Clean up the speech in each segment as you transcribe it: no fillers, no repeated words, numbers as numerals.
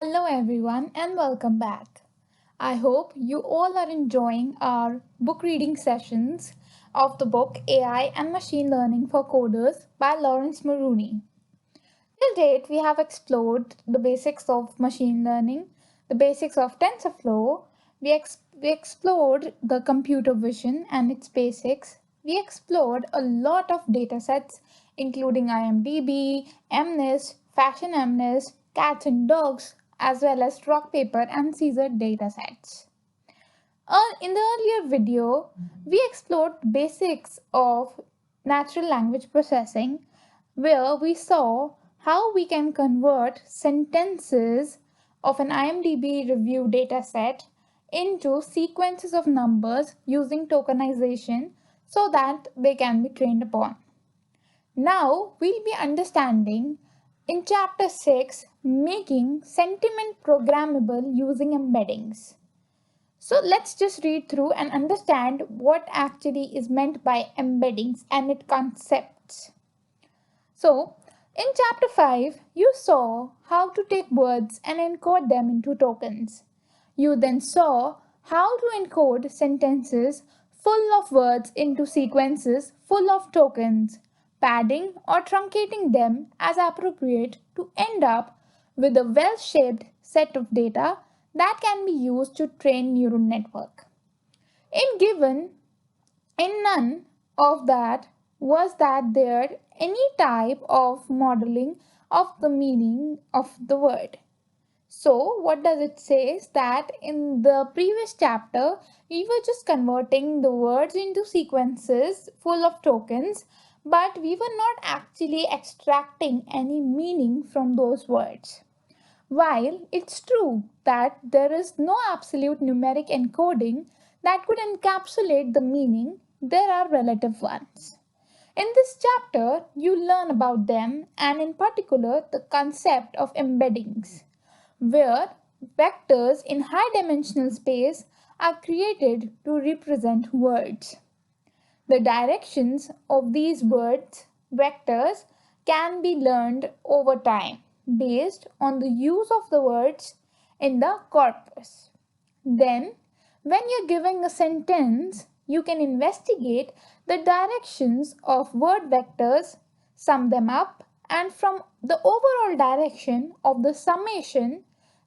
Hello, everyone, and welcome back. I hope you all are enjoying our book reading sessions of the book AI and Machine Learning for Coders by Laurence Moroney. Till date, we have explored the basics of machine learning, the basics of Tensorflow, we explored the computer vision and its basics, we explored a lot of data sets, including IMDb, MNIST, Fashion MNIST, cats and dogs, as well as rock, paper, and scissors data sets. In the earlier video, we explored basics of natural language processing, where we saw how we can convert sentences of an IMDb review dataset into sequences of numbers using tokenization so that they can be trained upon. Now we'll be understanding in chapter 6 making sentiment programmable using embeddings. So let's just read through and understand what actually is meant by embeddings and its concepts. So, in chapter 5, you saw how to take words and encode them into tokens. You then saw how to encode sentences full of words into sequences full of tokens, padding or truncating them as appropriate to end up with a well-shaped set of data that can be used to train neural network. In none of that was that there any type of modeling of the meaning of the word. So what does it say is that in the previous chapter we were just converting the words into sequences full of tokens, but we were not actually extracting any meaning from those words. While it's true that there is no absolute numeric encoding that could encapsulate the meaning, there are relative ones. In this chapter, you learn about them and, in particular, the concept of embeddings, where vectors in high dimensional space are created to represent words. The directions of these words, vectors, can be learned over time based on the use of the words in the corpus. Then, when you're giving a sentence, you can investigate the directions of word vectors, sum them up, and from the overall direction of the summation,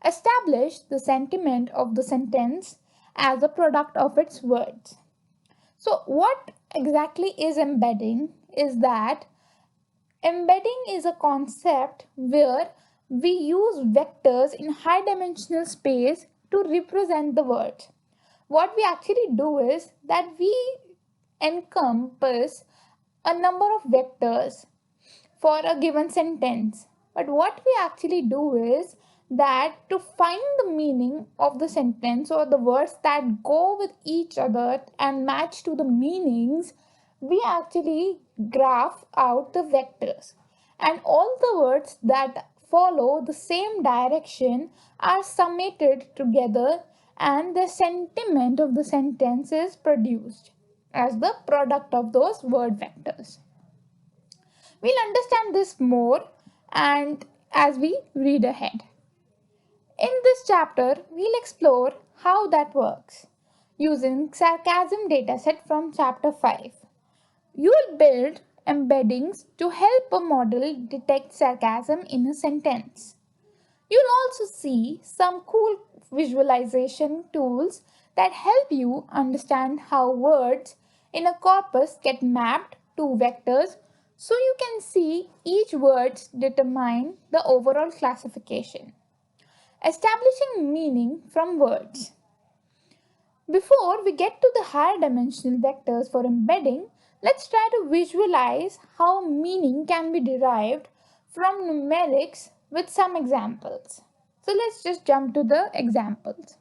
establish the sentiment of the sentence as a product of its words. So, what exactly is embedding is that embedding is a concept where we use vectors in high dimensional space to represent the words. What we actually do is that we encompass a number of vectors for a given sentence. But what we actually do is that to find the meaning of the sentence or the words that go with each other and match to the meanings, we actually graph out the vectors. And all the words that follow the same direction are summated together and the sentiment of the sentence is produced as the product of those word vectors. We'll understand this more and as we read ahead. In this chapter, we'll explore how that works using sarcasm dataset from chapter 5. You will build embeddings to help a model detect sarcasm in a sentence. You'll also see some cool visualization tools that help you understand how words in a corpus get mapped to vectors so you can see each word determine the overall classification. Establishing meaning from words. Before we get to the higher dimensional vectors for embedding, let's try to visualize how meaning can be derived from numerics with some examples. So let's just jump to the examples.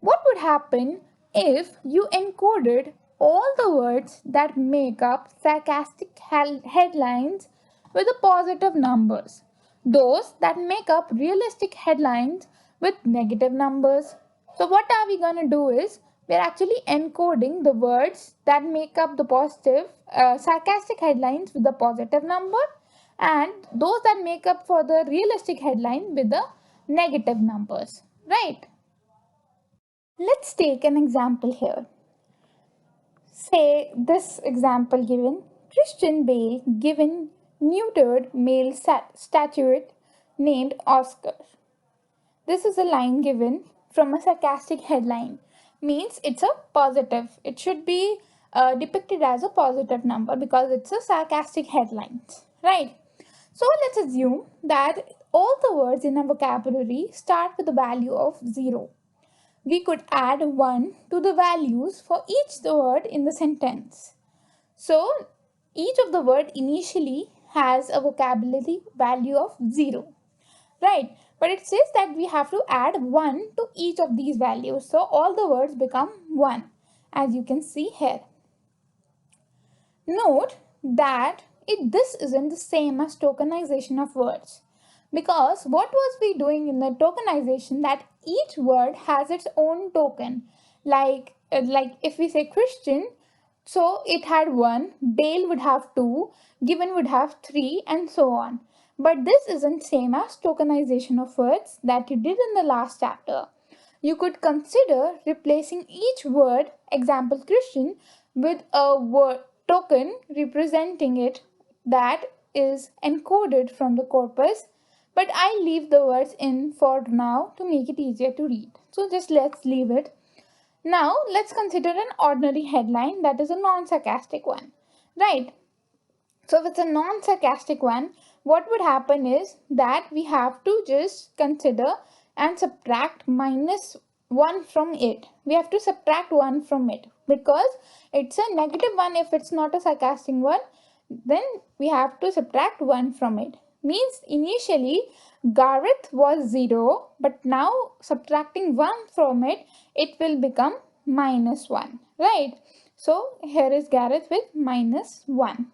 What would happen if you encoded all the words that make up sarcastic headlines with the positive numbers, those that make up realistic headlines with negative numbers? So what are we going to do is we're actually encoding the words that make up the positive sarcastic headlines with the positive number and those that make up for the realistic headline with the negative numbers, right? Let's take an example here. Say this example given: Christian Bale given neutered male statuette named Oscar. This is a line given from a sarcastic headline. Means it's a positive. It should be depicted as a positive number because it's a sarcastic headline, right? So let's assume that all the words in our vocabulary start with a value of 0. We could add 1 to the values for each word in the sentence. So each of the word initially has a vocabulary value of 0, right? But it says that we have to add 1 to each of these values. So all the words become 1, as you can see here. Note that this isn't the same as tokenization of words, because what was we doing in the tokenization, that each word has its own token. Like if we say Christian, so it had 1, Bale would have 2, given would have 3, and so on. But this isn't same as tokenization of words that you did in the last chapter. You could consider replacing each word, example Christian, with a word token representing it that is encoded from the corpus, but I leave the words in for now to make it easier to read. So just let's leave it. Now let's consider an ordinary headline that is a non-sarcastic one, right? So if it's a non-sarcastic one, what would happen is that we have to just consider and subtract minus 1 from it. We have to subtract 1 from it because it's a negative one. If it's not a sarcastic one, then we have to subtract 1 from it. Means initially Gareth was 0, but now subtracting 1 from it, it will become minus 1, right? So here is Gareth with minus 1.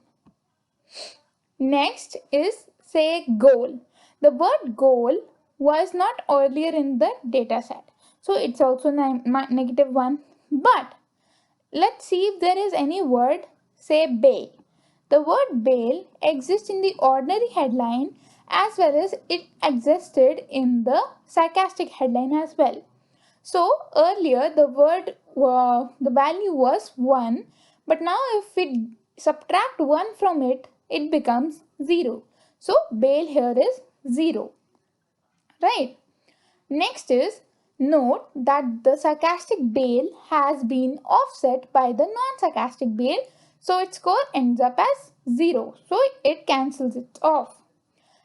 Next is say goal. The word goal was not earlier in the data set, so it's also negative 1. But let's see if there is any word, say bail. The word bail exists in the ordinary headline as well as it existed in the sarcastic headline as well. So earlier the value was 1, but now if we subtract 1 from it, it becomes 0. So bail here is 0, right? Next is note that the sarcastic bail has been offset by the non-sarcastic bail, so its score ends up as 0. So it cancels it off.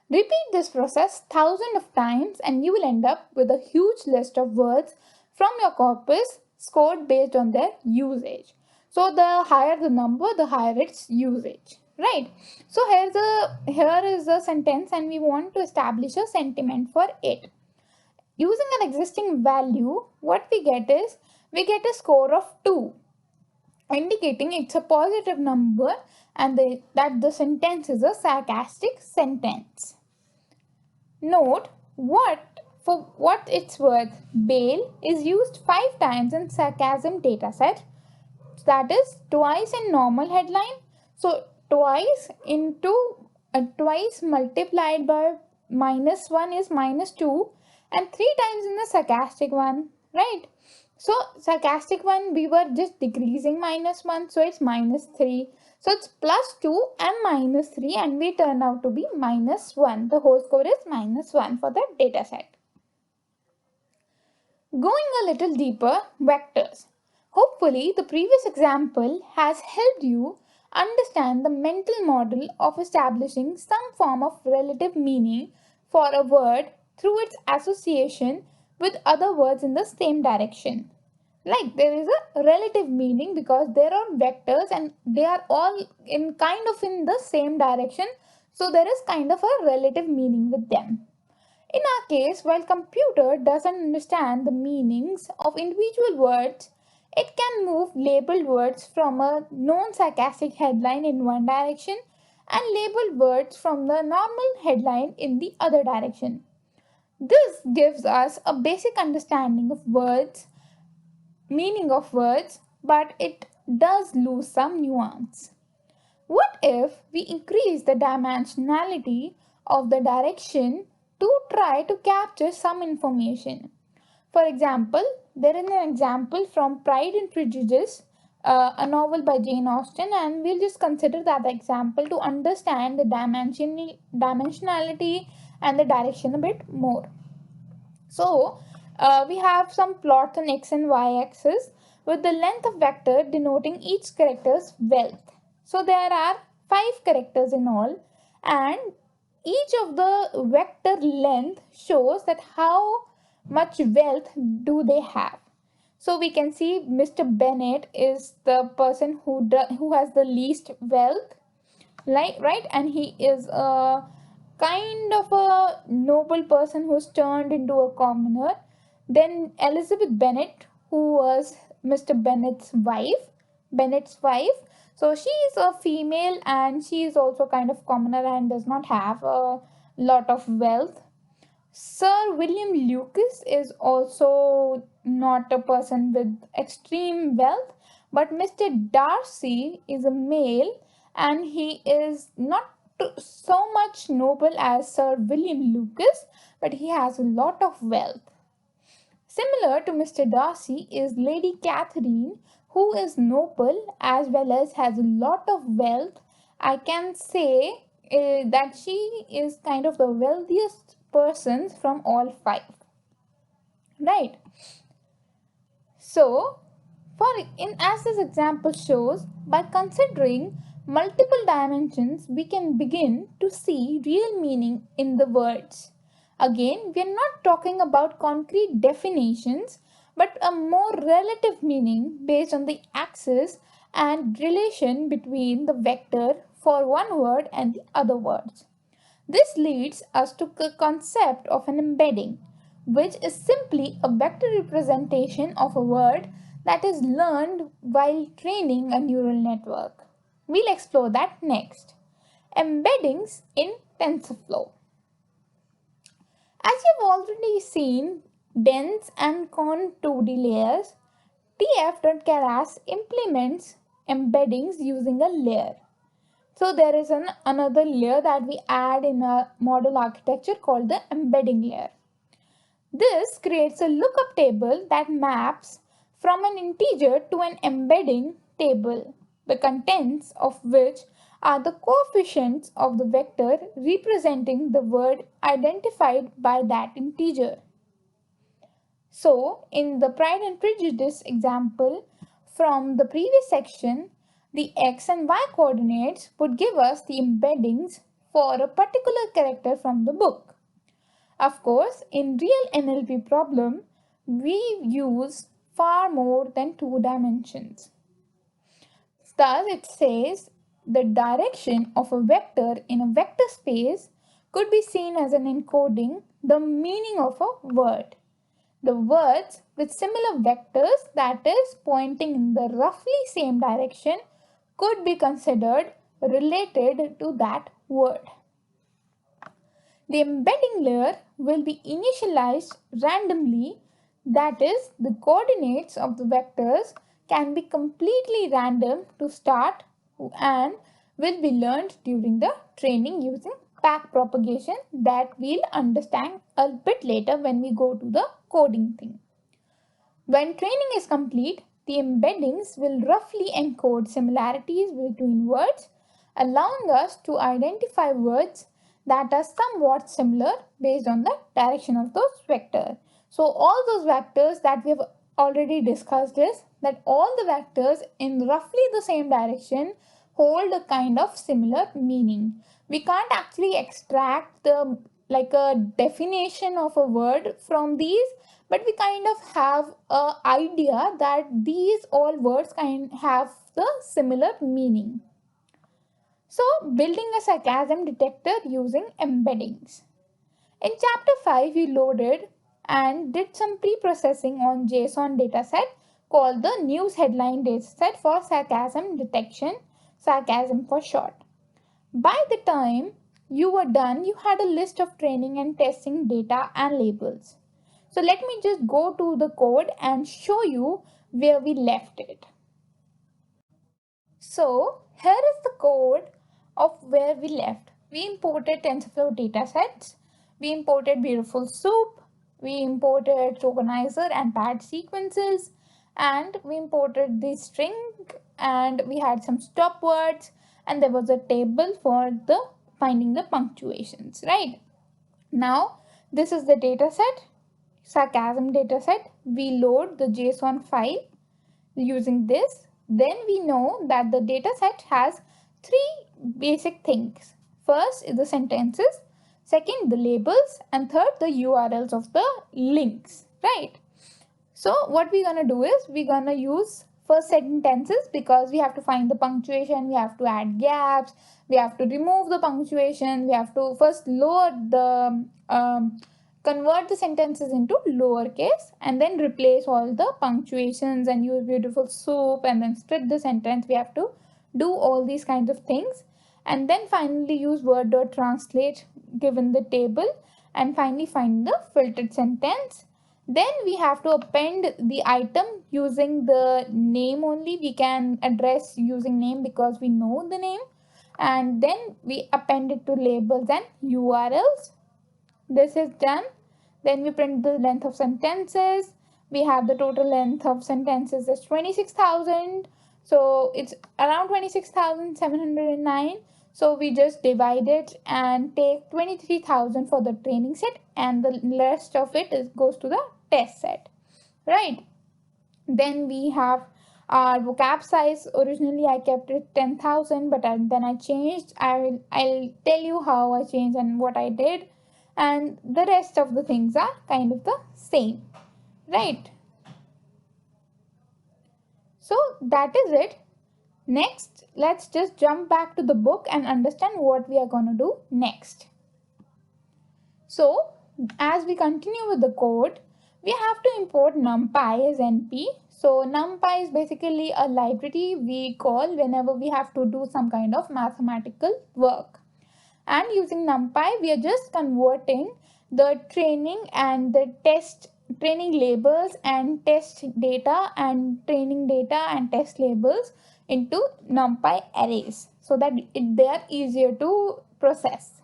Repeat this process thousands of times and you will end up with a huge list of words from your corpus scored based on their usage. So the higher the number, the higher its usage, right? So here is a sentence and we want to establish a sentiment for it. Using an existing value, what we get is we get a score of 2, indicating it's a positive number and that the sentence is a sarcastic sentence. Note for what it's worth, bail is used 5 times in sarcasm dataset. That is twice in normal headline. So twice multiplied by minus 1 is minus 2, and 3 times in the sarcastic one, right? So sarcastic one, we were just decreasing minus 1, so it's minus 3. So it's plus 2 and minus 3, and we turn out to be minus 1. The whole score is minus 1 for the data set. Going a little deeper, vectors. Hopefully, the previous example has helped you understand the mental model of establishing some form of relative meaning for a word through its association with other words in the same direction. Like there is a relative meaning because there are vectors and they are all in the same direction, so there is kind of a relative meaning with them. In our case, while computer doesn't understand the meanings of individual words, it can move labeled words from a known sarcastic headline in one direction and labeled words from the normal headline in the other direction. This gives us a basic understanding of words, meaning of words, but it does lose some nuance. What if we increase the dimensionality of the direction to try to capture some information. For example, there is an example from Pride and Prejudice, a novel by Jane Austen, and we'll just consider that example to understand the dimensionality and the direction a bit more. So we have some plots on x and y axis with the length of vector denoting each character's wealth. So there are 5 characters in all, and each of the vector length shows that how much wealth do they have. So we can see Mr. Bennett is the person who has the least wealth, like, right, and he is a kind of a noble person who's turned into a commoner. Then Elizabeth Bennet, who was Mr. Bennett's wife, so she is a female and she is also kind of commoner and does not have a lot of wealth. Sir William Lucas is also not a person with extreme wealth, but Mr. Darcy is a male and he is not so much noble as Sir William Lucas, but he has a lot of wealth. Similar to Mr. Darcy is Lady Catherine, who is noble as well as has a lot of wealth. I can say that she is kind of the wealthiest person from all 5. Right? So, as this example shows, by considering multiple dimensions, we can begin to see real meaning in the words. Again, we are not talking about concrete definitions, but a more relative meaning based on the axis and relation between the vector for one word and the other words. This leads us to the concept of an embedding, which is simply a vector representation of a word that is learned while training a neural network. We'll explore that next. Embeddings in TensorFlow. As you've already seen, dense and con 2D layers, tf.keras implements embeddings using a layer. So there is another layer that we add in a model architecture called the embedding layer. This creates a lookup table that maps from an integer to an embedding table, the contents of which are the coefficients of the vector representing the word identified by that integer. So, in the Pride and Prejudice example from the previous section, the x and y coordinates would give us the embeddings for a particular character from the book. Of course, in real NLP problem, we use far more than 2 dimensions. Thus, it says the direction of a vector in a vector space could be seen as an encoding the meaning of a word. The words with similar vectors, that is pointing in the roughly same direction, could be considered related to that word. The embedding layer will be initialized randomly, that is, the coordinates of the vectors can be completely random to start and will be learned during the training using backpropagation that we'll understand a bit later when we go to the coding thing. When training is complete, the embeddings will roughly encode similarities between words, allowing us to identify words that are somewhat similar based on the direction of those vectors. So all those vectors that we have already discussed is that all the vectors in roughly the same direction hold a kind of similar meaning. We can't actually extract the like a definition of a word from these, but we kind of have an idea that these all words kind have the similar meaning. So, building a sarcasm detector using embeddings. In chapter 5, we loaded and did some pre-processing on JSON dataset called the news headline dataset for sarcasm detection, sarcasm for short. By the time you were done, you had a list of training and testing data and labels. So let me just go to the code and show you where we left it. So here is the code of where we left. We imported TensorFlow datasets. we imported beautiful soup, we imported tokenizer and pad sequences, and we imported the string, and we had some stop words, and there was a table for the finding the punctuations, right? Now, this is the data set, sarcasm data set. We load the JSON file using this. Then we know that the data set has three basic things. First is the sentences, second the labels, and third the URLs of the links, right? So what we're gonna do is we're gonna use first sentences because we have to find the punctuation, we have to add gaps, we have to remove the punctuation, we have to first lower the convert the sentences into lowercase and then replace all the punctuations and use beautiful soup and then split the sentence. We have to do all these kinds of things and then finally use word.translate given the table and finally find the filtered sentence. Then we have to append the item using the name only. We can address using name because we know the name. And then we append it to labels and URLs. This is done. Then we print the length of sentences. We have the total length of sentences as 26,000. So it's around 26,709. So we just divide it and take 23,000 for the training set and the rest of it goes to the test set, right? Then we have our vocab size. Originally I kept it 10,000, but then I changed. I'll tell you how I changed and what I did, and the rest of the things are kind of the same, right? So that is it. Next, let's just jump back to the book and understand what we are going to do next. So as we continue with the code, we have to import numpy as np. So numpy is basically a library we call whenever we have to do some kind of mathematical work. And using numpy, we are just converting the training and the test training labels and test data and training data and test labels into numpy arrays so that they are easier to process.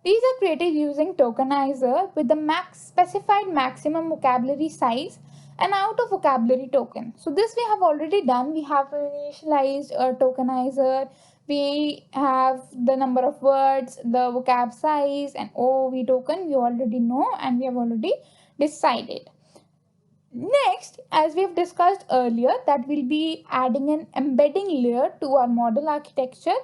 These are created using tokenizer with the specified maximum vocabulary size and out of vocabulary token. So this we have already done. We have initialized a tokenizer. We have the number of words, the vocab size, and OV token we already know and we have already decided. Next, as we have discussed earlier, that we'll be adding an embedding layer to our model architecture.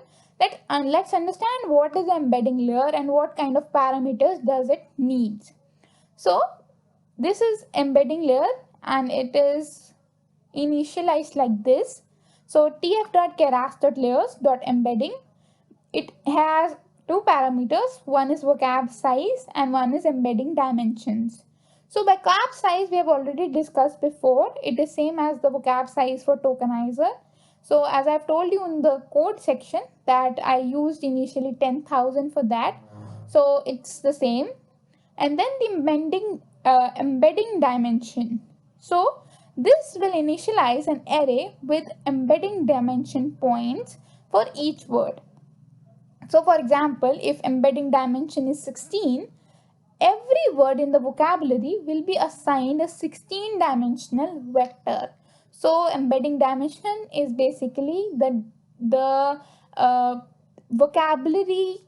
Let's understand what is the embedding layer and what kind of parameters does it needs. So this is embedding layer and it is initialized like this. So tf.keras.layers.embedding, it has two parameters. One is vocab size and one is embedding dimensions. So vocab size we have already discussed before. It is same as the vocab size for tokenizer. So as I've told you in the code section that I used initially 10,000 for that. So it's the same. And then the embedding dimension. So this will initialize an array with embedding dimension points for each word. So for example, if embedding dimension is 16, every word in the vocabulary will be assigned a 16-dimensional vector. So embedding dimension is basically the vocabulary,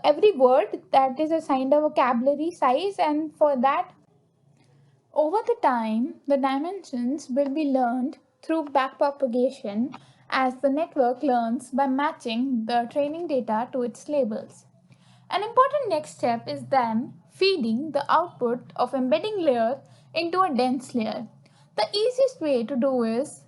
every word that is assigned a vocabulary size, and for that, over the time, the dimensions will be learned through backpropagation as the network learns by matching the training data to its labels. An important next step is then feeding the output of embedding layer into a dense layer. The easiest way to do is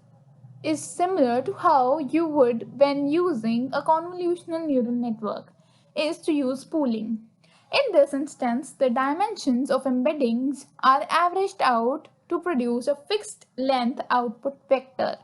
similar to how you would when using a convolutional neural network, is to use pooling. In this instance, the dimensions of embeddings are averaged out to produce a fixed length output vector.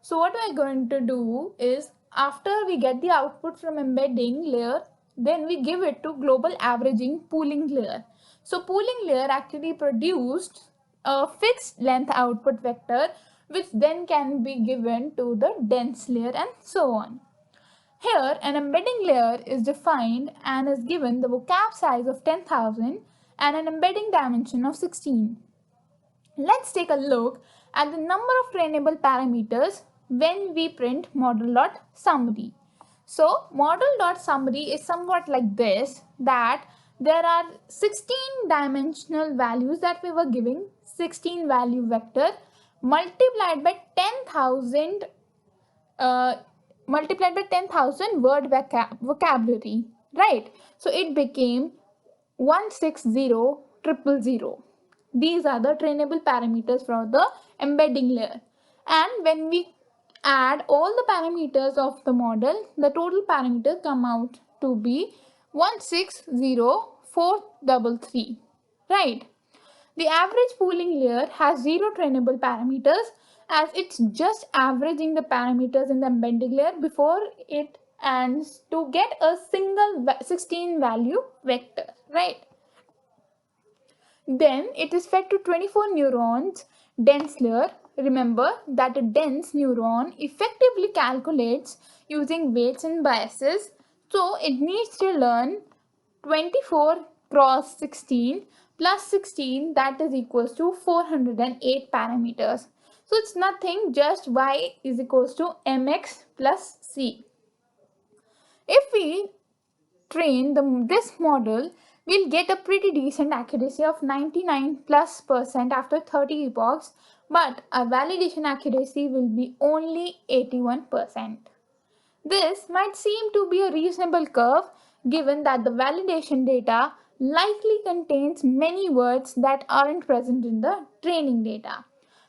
So what we're going to do is, after we get the output from embedding layer, then we give it to global averaging pooling layer. So pooling layer actually produced a fixed length output vector which then can be given to the dense layer and so on. Here, an embedding layer is defined and is given the vocab size of 10,000 and an embedding dimension of 16. Let's take a look at the number of trainable parameters when we print model.summary. So model.summary is somewhat like this, that there are 16 dimensional values that we were giving, 16 value vector multiplied by 10,000 uh, multiplied by 10,000 word vocabulary, right? So it became 160,000. These are the trainable parameters for the embedding layer. And when we add all the parameters of the model, the total parameters come out to be 160,433, right? The average pooling layer has zero trainable parameters, as it's just averaging the parameters in the embedding layer before it ends to get a single 16 value vector, right? Then it is fed to 24 neurons dense layer. Remember that a dense neuron effectively calculates using weights and biases, so it needs to learn 24 cross 16 plus 16, that is equals to 408 parameters. So it's nothing, just y is equals to mx plus c. If we train this model, we'll get a pretty decent accuracy of 99+% after 30 epochs, but our validation accuracy will be only 81%. This might seem to be a reasonable curve given that the validation data likely contains many words that aren't present in the training data.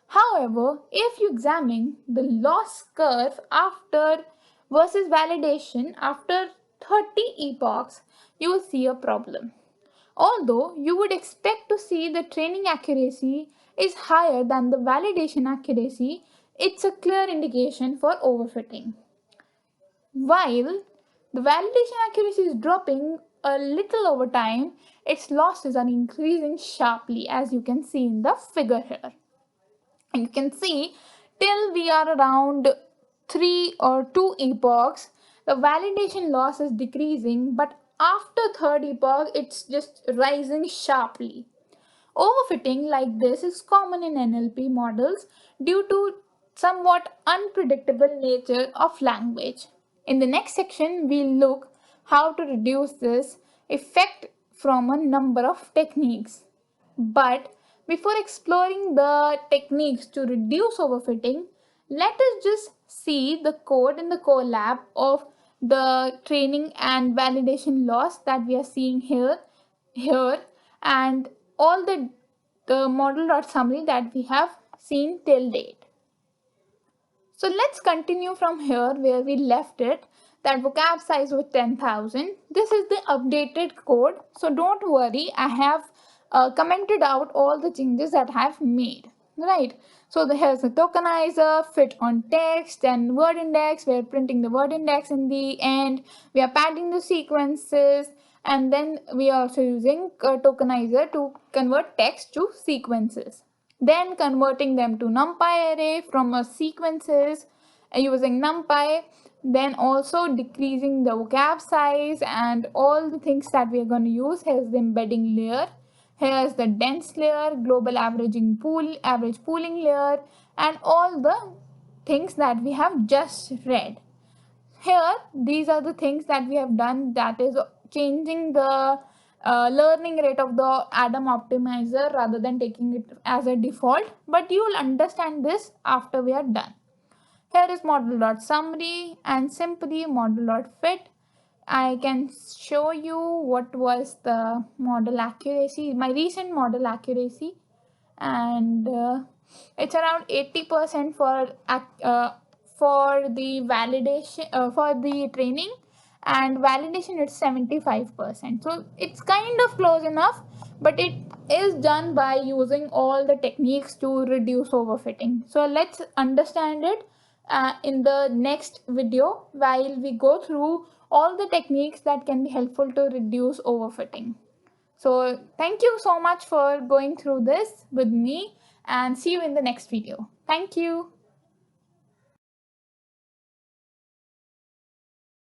However, if you examine the loss curve after versus validation after 30 epochs, you will see a problem. Although you would expect to see the training accuracy is higher than the validation accuracy, it's a clear indication for overfitting. While the validation accuracy is dropping a little over time, its losses are increasing sharply, as you can see in the figure here. And you can see till we are around 3 or 2 epochs, the validation loss is decreasing, but after third epoch, it's just rising sharply. Overfitting like this is common in NLP models due to somewhat unpredictable nature of language. In the next section, we'll look how to reduce this effect from a number of techniques. But before exploring the techniques to reduce overfitting, let us just see the code in the Colab of the training and validation loss that we are seeing here, and all the model.summary that we have seen till date. So let's continue from here where we left it, that vocab size was 10,000. This is the updated code, so don't worry, I have commented out all the changes that I have made, right? So here's the tokenizer, fit on text and word index. We're printing the word index in the end. We are padding the sequences, and then we are also using tokenizer to convert text to sequences. Then converting them to numpy array from a sequences using numpy. Then also decreasing the vocab size and all the things that we are going to use. Here's the embedding layer. Here's the dense layer, global averaging pool, average pooling layer, and all the things that we have just read. Here, these are the things that we have done, that is changing the learning rate of the Adam optimizer rather than taking it as a default, but you will understand this after we are done. Here is model.summary and simply model.fit. I can show you what was the model accuracy, my recent model accuracy, and it's around 80% for the validation, for the training, and validation it's 75%. So it's kind of close enough, but it is done by using all the techniques to reduce overfitting. So let's understand it in the next video, while we go through all the techniques that can be helpful to reduce overfitting. So thank you so much for going through this with me, and see you in the next video. Thank you.